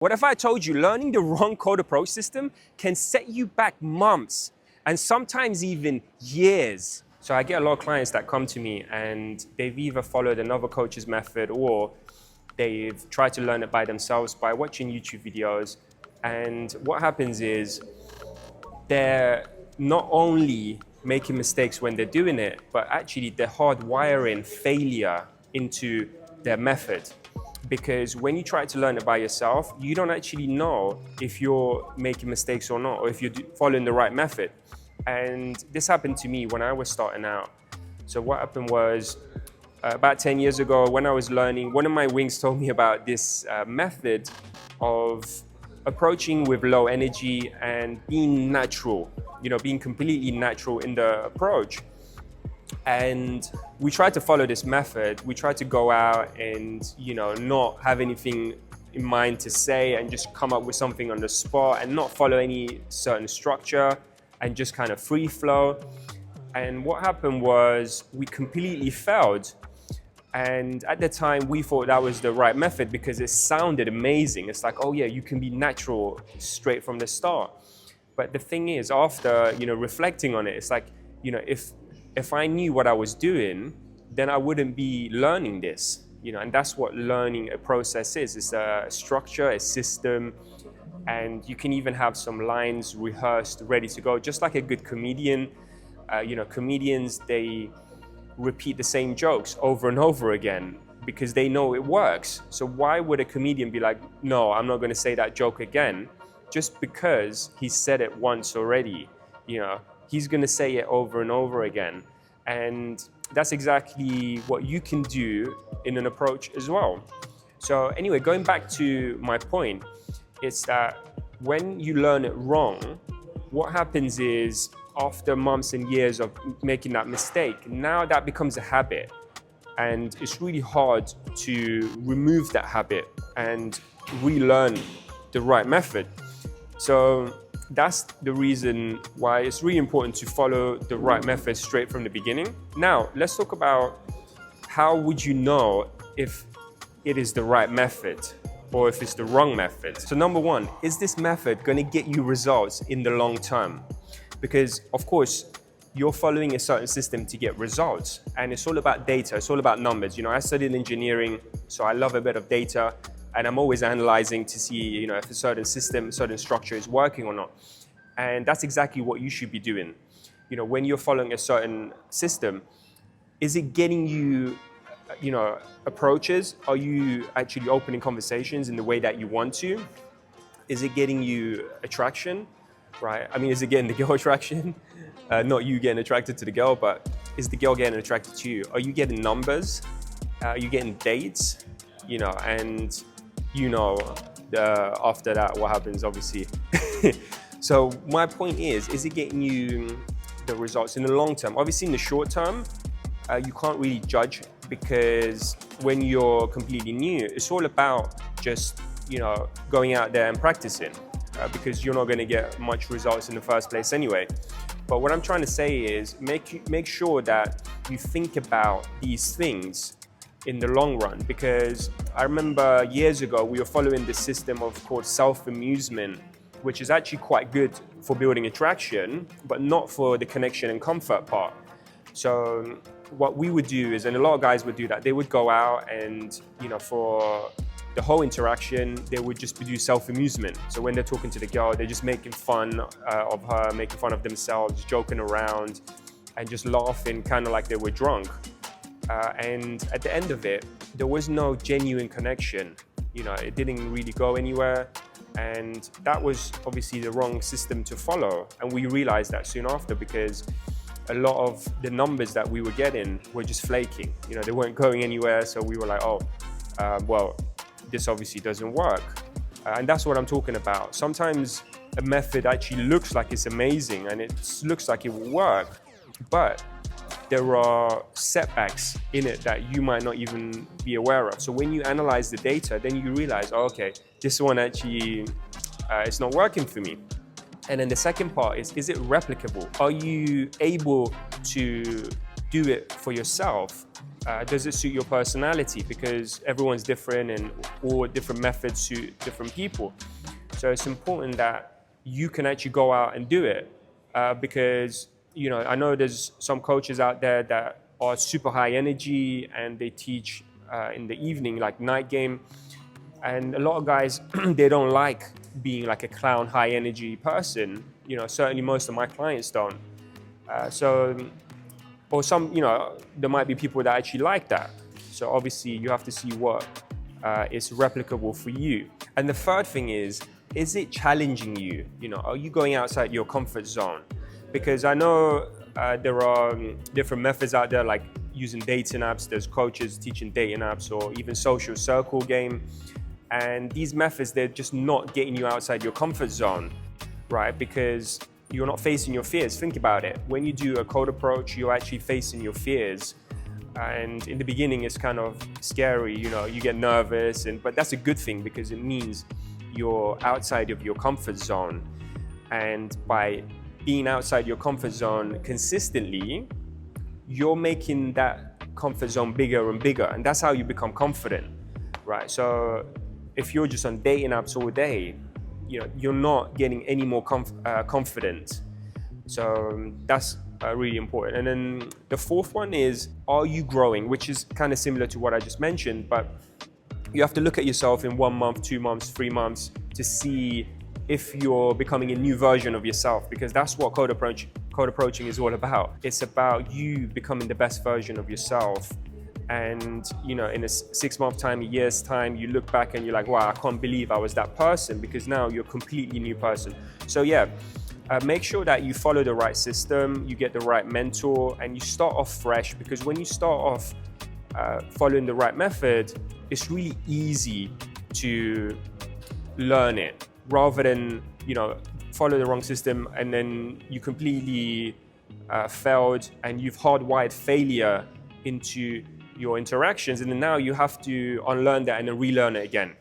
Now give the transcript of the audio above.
What if I told you learning the wrong code approach system can set you back months and sometimes even years? So I get a lot of clients that come to me and they've either followed another coach's method or they've tried to learn it by themselves by watching YouTube videos. And what happens is they're not only making mistakes when they're doing it, but actually they're hardwiring failure into their method. Because when you try to learn it by yourself, you don't actually know if you're making mistakes or not, or if you're following the right method. And this happened to me when I was starting out. So what happened was, about 10 years ago, when I was learning, one of my wings told me about this method of approaching with low energy and being natural, being completely natural in the approach. And we tried to follow this method. We tried to go out and, not have anything in mind to say and just come up with something on the spot and not follow any certain structure and just kind of free flow. And what happened was we completely failed. And at the time, we thought that was the right method because it sounded amazing. It's like, oh yeah, you can be natural straight from the start. But the thing is, after, reflecting on it, it's like, if I knew what I was doing, then I wouldn't be learning this, and that's what learning a process is. It's a structure, a system, and you can even have some lines rehearsed, ready to go, just like a good comedian. Comedians, they repeat the same jokes over and over again because they know it works. So why would a comedian be like, no, I'm not going to say that joke again, just because he said it once already? He's going to say it over and over again. And that's exactly what you can do in an approach as well. So anyway, going back to my point, it's that when you learn it wrong, what happens is after months and years of making that mistake, now that becomes a habit. And it's really hard to remove that habit and relearn the right method. So that's the reason why it's really important to follow the right method straight from the beginning. Now, let's talk about how would you know if it is the right method or if it's the wrong method. So number one, is this method going to get you results in the long term? Because of course, you're following a certain system to get results, and it's all about data, it's all about numbers. I studied engineering, so I love a bit of data. And I'm always analyzing to see, if a certain system, certain structure is working or not. And that's exactly what you should be doing. When you're following a certain system, is it getting you, approaches? Are you actually opening conversations in the way that you want to? Is it getting you attraction, right? Is it getting the girl attraction? Not you getting attracted to the girl, but is the girl getting attracted to you? Are you getting numbers? Are you getting dates? And after that, what happens, obviously. So my point is it getting you the results in the long term? Obviously, in the short term, you can't really judge because when you're completely new, it's all about just, going out there and practicing because you're not going to get much results in the first place anyway. But what I'm trying to say is make sure that you think about these things in the long run, because I remember years ago we were following this system called self-amusement, which is actually quite good for building attraction, but not for the connection and comfort part. So what we would do is, and a lot of guys would do that, they would go out and, for the whole interaction, they would just do self-amusement. So when they're talking to the girl, they're just making fun of her, making fun of themselves, joking around, and just laughing, kind of like they were drunk. And at the end of it, there was no genuine connection. It didn't really go anywhere. And that was obviously the wrong system to follow. And we realized that soon after because a lot of the numbers that we were getting were just flaking. They weren't going anywhere. So we were like, well, this obviously doesn't work. And that's what I'm talking about. Sometimes a method actually looks like it's amazing and it looks like it will work, but there are setbacks in it that you might not even be aware of. So when you analyze the data, then you realize, okay, this one actually, it's not working for me. And then the second part is it replicable? Are you able to do it for yourself Does it suit your personality? Because everyone's different and all different methods suit different people. So it's important that you can actually go out and do it. Because, I know there's some coaches out there that are super high energy and they teach in the evening, like night game. And a lot of guys, they don't like being like a clown, high energy person. Certainly most of my clients don't. Or some, there might be people that actually like that. So obviously you have to see what is replicable for you. And the third thing is it challenging you? Are you going outside your comfort zone? Because I know there are different methods out there, like using dating apps. There's coaches teaching dating apps or even social circle game. And these methods, they're just not getting you outside your comfort zone, right? Because you're not facing your fears. Think about it. When you do a cold approach, you're actually facing your fears. And in the beginning, it's kind of scary, you get nervous, but that's a good thing because it means you're outside of your comfort zone. And by being outside your comfort zone consistently, you're making that comfort zone bigger and bigger. And that's how you become confident, right? So if you're just on dating apps all day, you're not getting any more confident. So that's really important. And then the fourth one is, are you growing? Which is kind of similar to what I just mentioned, but you have to look at yourself in 1 month, 2 months, 3 months to see if you're becoming a new version of yourself, because that's what code approaching is all about. It's about you becoming the best version of yourself. And in a 6-month time, a year's time, you look back and you're like, wow, I can't believe I was that person, because now you're a completely new person. So yeah, make sure that you follow the right system, you get the right mentor, and you start off fresh, because when you start off following the right method, it's really easy to learn it, rather than follow the wrong system and then you completely failed and you've hardwired failure into your interactions, and then now you have to unlearn that and then relearn it again.